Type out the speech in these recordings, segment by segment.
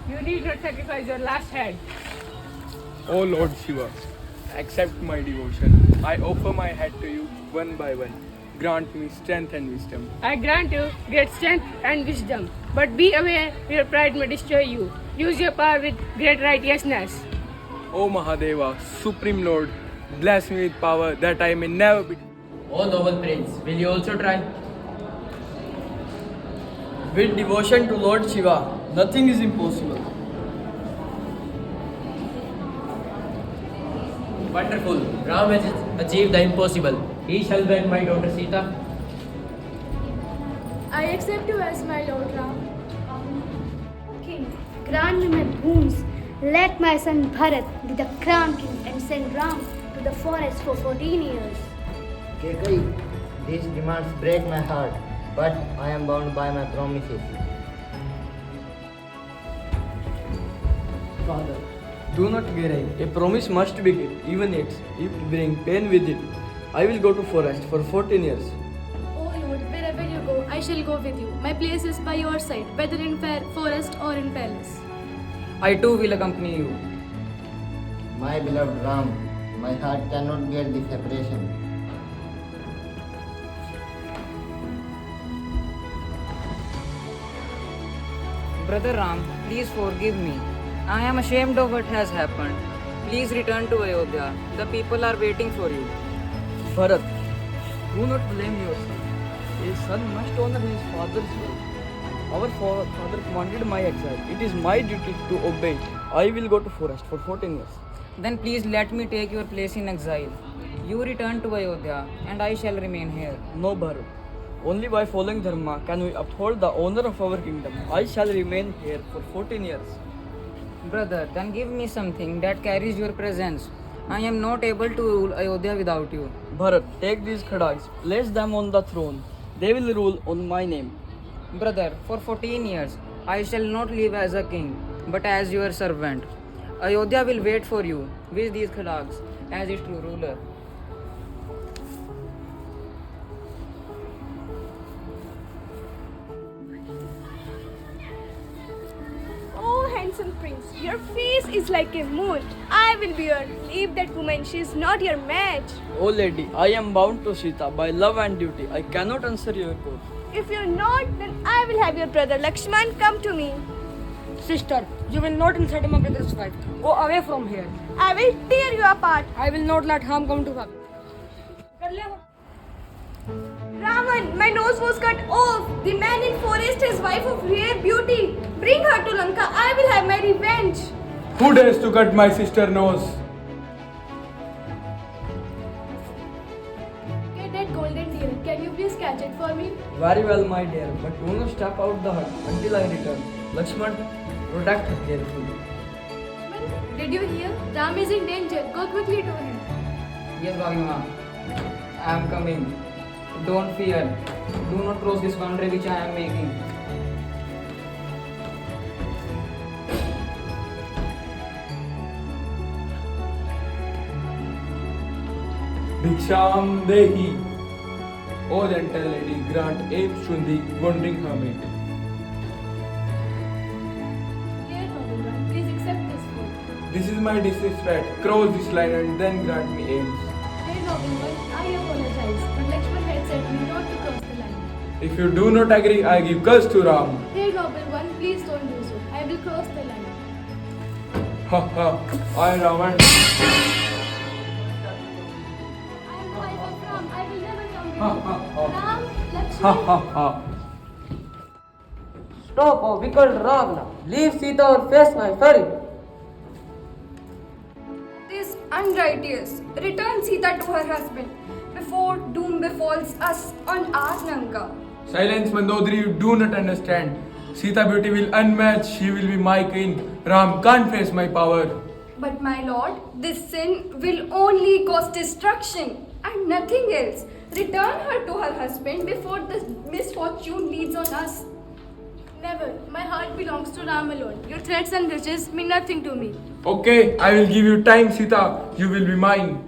You need not sacrifice your last head. O Lord Shiva, accept my devotion. I offer my head to you one by one. Grant me strength and wisdom. I grant you great strength and wisdom, but be aware your pride may destroy you. Use your power with great righteousness. O Mahadeva, Supreme Lord, bless me with power that I may never be. O noble prince, will you also try? With devotion to Lord Shiva, nothing is impossible. Wonderful. Ram has achieved the impossible. He shall wed my daughter Sita. I accept you as my Lord Ram. King, grant me my boons. Let my son Bharat be the crown king and send Ram to the forest for 14 years. Kekai, these demands break my heart, but I am bound by my promises. Father, do not worry. A promise must be kept, even if it bring pain with it. I will go to forest for 14 years. Oh Lord, wherever you go, I shall go with you. My place is by your side, whether in forest or in palace. I too will accompany you. My beloved Ram, my heart cannot bear the separation. Brother Ram, please forgive me. I am ashamed of what has happened. Please return to Ayodhya. The people are waiting for you. Bharat, do not blame yourself. A son must honor his father's will. Our father commanded my exile. It is my duty to obey. I will go to forest for 14 years. Then please let me take your place in exile. You return to Ayodhya and I shall remain here. No, Bharat. Only by following Dharma can we uphold the honor of our kingdom. I shall remain here for 14 years. Brother, then give me something that carries your presence. I am not able to rule Ayodhya without you. Bharat, take these khadags, place them on the throne. They will rule on my name. Brother, for 14 years I shall not live as a king, but as your servant. Ayodhya will wait for you with these khadags as its true ruler. Oh, handsome prince, your face is like a moon. I will be your leave that woman. She is not your match. O lady, I am bound to Sita by love and duty. I cannot answer your call. If you're not, then I will have your brother Lakshman come to me. Sister, you will not insult my brother's wife. Go away from here. I will tear you apart. I will not let harm come to her. Ravan, my nose was cut off. The man in forest, his wife of rare beauty. Bring her to Lanka. I will have my revenge. Who dares to cut my sister's nose? Get that golden deer. Can you please catch it for me? Very well, my dear, but do not step out the hut until I return. Lakshman, protect her carefully. Lakshman, did you hear? Ram is in danger. Go quickly to him. Yes, Bhagima. I am coming. Don't fear. Do not cross this boundary which I am making. Bhiksham Dehi. O gentle lady, grant aid to the wandering hermit. Here, noble one. Please accept this food. This is my disrespect. Cross this line and then grant me aims. Here, noble one. I apologize, but Lakshman had said me not to cross the line. If you do not agree, I give curse to Ram. Here, noble one. Please don't do so. I will cross the line. Ha ha. I Ravan. I am the wife of Ram. I will never come with Ha, you. ha, ha. Ram, Ha Lakshman. ha ha. Stop, oh wicked Ravana. Leave Sita or face my fury. This unrighteous. Return Sita to her husband before doom befalls us on our Lanka. Silence, Mandodari, you do not understand. Sita beauty will unmatched, she will be my queen. Ram can't face my power. But my lord, this sin will only cause destruction and nothing else. Return her to her husband before the misfortune leads on us. Never. My heart belongs to Ram alone. Your threats and riches mean nothing to me. Okay, I will give you time, Sita. You will be mine.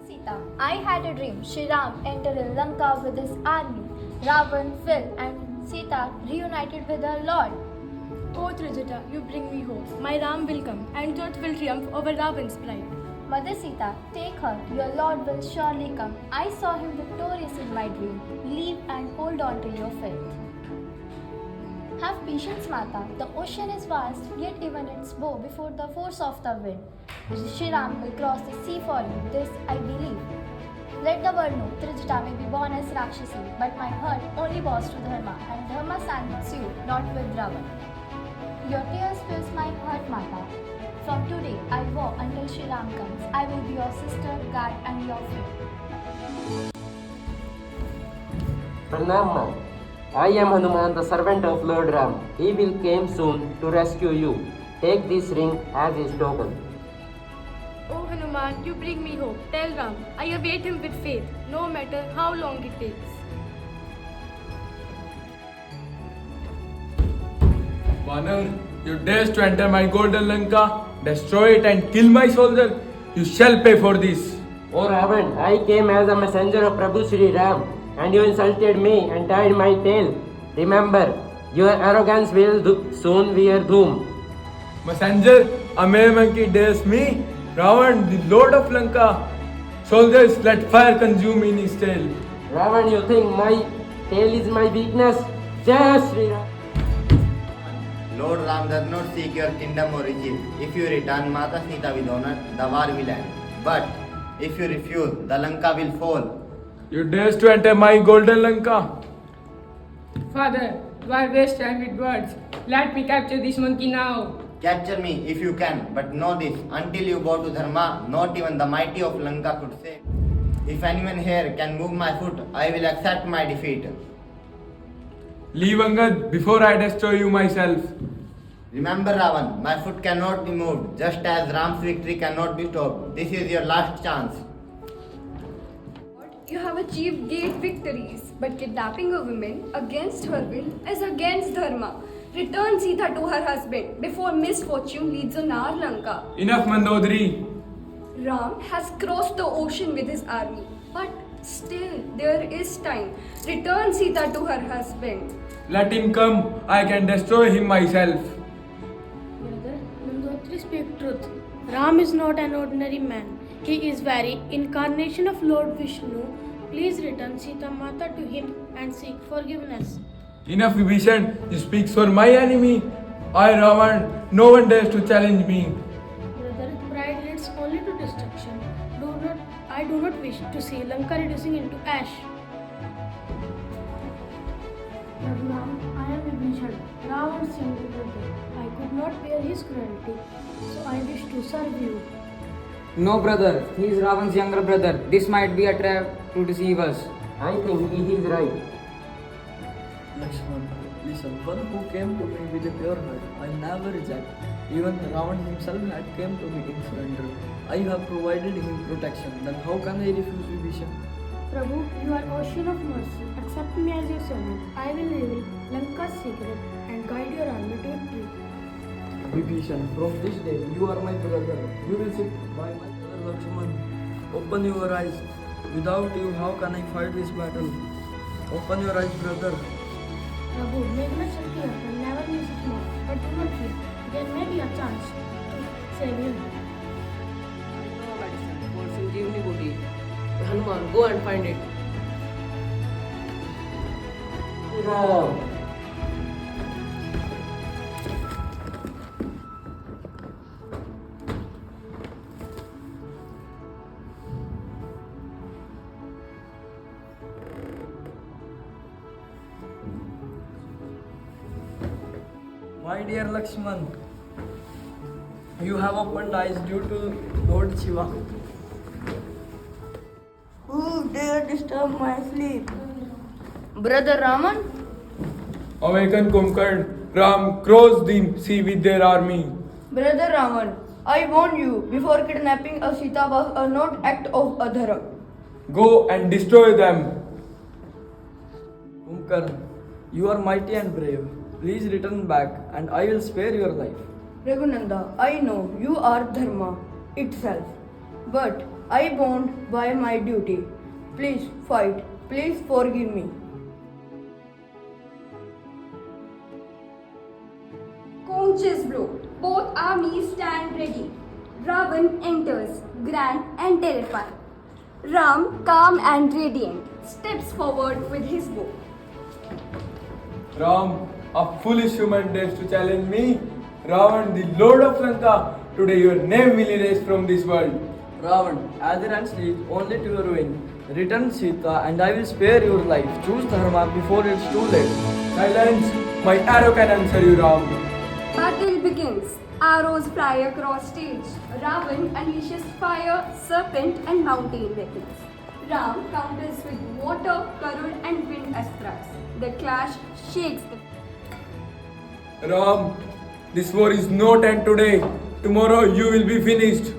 Sita, I had a dream. Shri Ram entered Lanka with his army. Ravan fell and Sita reunited with her lord. O Trijata, you bring me hope. My Ram will come, and truth will triumph over Ravan's pride. Mother Sita, take her. Your Lord will surely come. I saw him victorious in my dream. Leave and hold on to your faith. Have patience, Mata. The ocean is vast, yet even its bow before the force of the wind. Shri Ram will cross the sea for you. This I believe. Let the world know Trijata may be born as Rakshasi, but my heart only bows to Dharma, and Dharma stands you, not with Ravan. Your tears fills my heart, Mata. From today, I vow until Shri Ram comes, I will be your sister, guide, and your friend. Pranam. I am Hanuman, the servant of Lord Ram. He will come soon to rescue you. Take this ring as his token. O Hanuman, you bring me hope. Tell Ram, I await him with faith, no matter how long it takes. Vanar, you dare to enter my golden Lanka, destroy it and kill my soldier. You shall pay for this. O Ravan, I came as a messenger of Prabhu Sri Ram, and you insulted me and tied my tail. Remember, your arrogance will soon be your doom. Messenger, a mere monkey dares me. Ravan, the lord of Lanka. Soldiers, let fire consume in his tail. Ravan, you think my tail is my weakness? Jai Sri Ram. Lord Ram does not seek your kingdom or regime. If you return Mata Sita with honor, the war will end. But if you refuse, the Lanka will fall. You dare to enter my golden Lanka. Father, why waste time with words? Let me capture this monkey now. Capture me if you can, but know this, until you bow to Dharma, not even the mighty of Lanka could save. If anyone here can move my foot, I will accept my defeat. Leave Angad before I destroy you myself. Remember Ravan, my foot cannot be moved, just as Ram's victory cannot be stopped. This is your last chance. You have achieved great victories, but kidnapping a woman against her will is against Dharma. Return Sita to her husband before misfortune leads on our Lanka. Enough, Mandodari. Ram has crossed the ocean with his army, but still there is time. Return Sita to her husband. Let him come. I can destroy him myself. Brother, Mandotri speak truth. Ram is not an ordinary man. He is very incarnation of Lord Vishnu. Please return Sita Mata to him and seek forgiveness. Enough, Vibhishan. You speak for my enemy. I, Ravan, no one dares to challenge me. Brother, pride leads only to destruction. I do not wish to see Lanka reducing into ash. Ram, I am Vibhishan, Ravan's younger brother. I could not bear his cruelty, so I wish to serve you. No, brother. He is Ravan's younger brother. This might be a trap to deceive us. I think he is right. Lakshman, listen, one who came to me with a pure heart, I never reject. Even Ravan himself had came to me in surrender. I have provided him protection. Then how can I refuse Vibhishan? Prabhu, you are ocean of mercy. Accept me as your servant. I will reveal Lanka's secret and guide your army to victory. Vibhishan, from this day you are my brother. You will sit by my brother Lakshman. Open your eyes. Without you, how can I fight this battle? Open your eyes, brother. Prabhu, Meghna Shakti and never miss its mark. But do not fear. There may be a chance to save him. Sanjeevani Booty. Hanuman, go and find it. Ram. My dear Lakshman, you have opened eyes due to Lord Shiva. Who dare disturb my sleep? Brother Raman? Awaken, Kumkard. Ram crossed the sea with their army. Brother Raman, I warn you, before kidnapping a Sita was a not act of adhara. Go and destroy them. Kumkar, you are mighty and brave. Please return back and I will spare your life. Raghunanda, I know you are Dharma itself, but I bound by my duty. Please fight. Please forgive me. launches blow. Both armies stand ready. Ravan enters, grand and terrified. Ram, calm and radiant, steps forward with his bow. Ram, a foolish human dares to challenge me. Ravan, the Lord of Lanka, today your name will erase from this world. Ravan, arrogance leads only to your ruin. Return Sita and I will spare your life. Choose Dharma before it's too late. Silence, my arrow can answer you, Ram. Battle begins. Arrows fly across stage. Ravan unleashes fire, serpent and mountain weapons. Ram counters with water, Karud and wind astras. The clash shakes the... Ram, this war is not end today. Tomorrow you will be finished.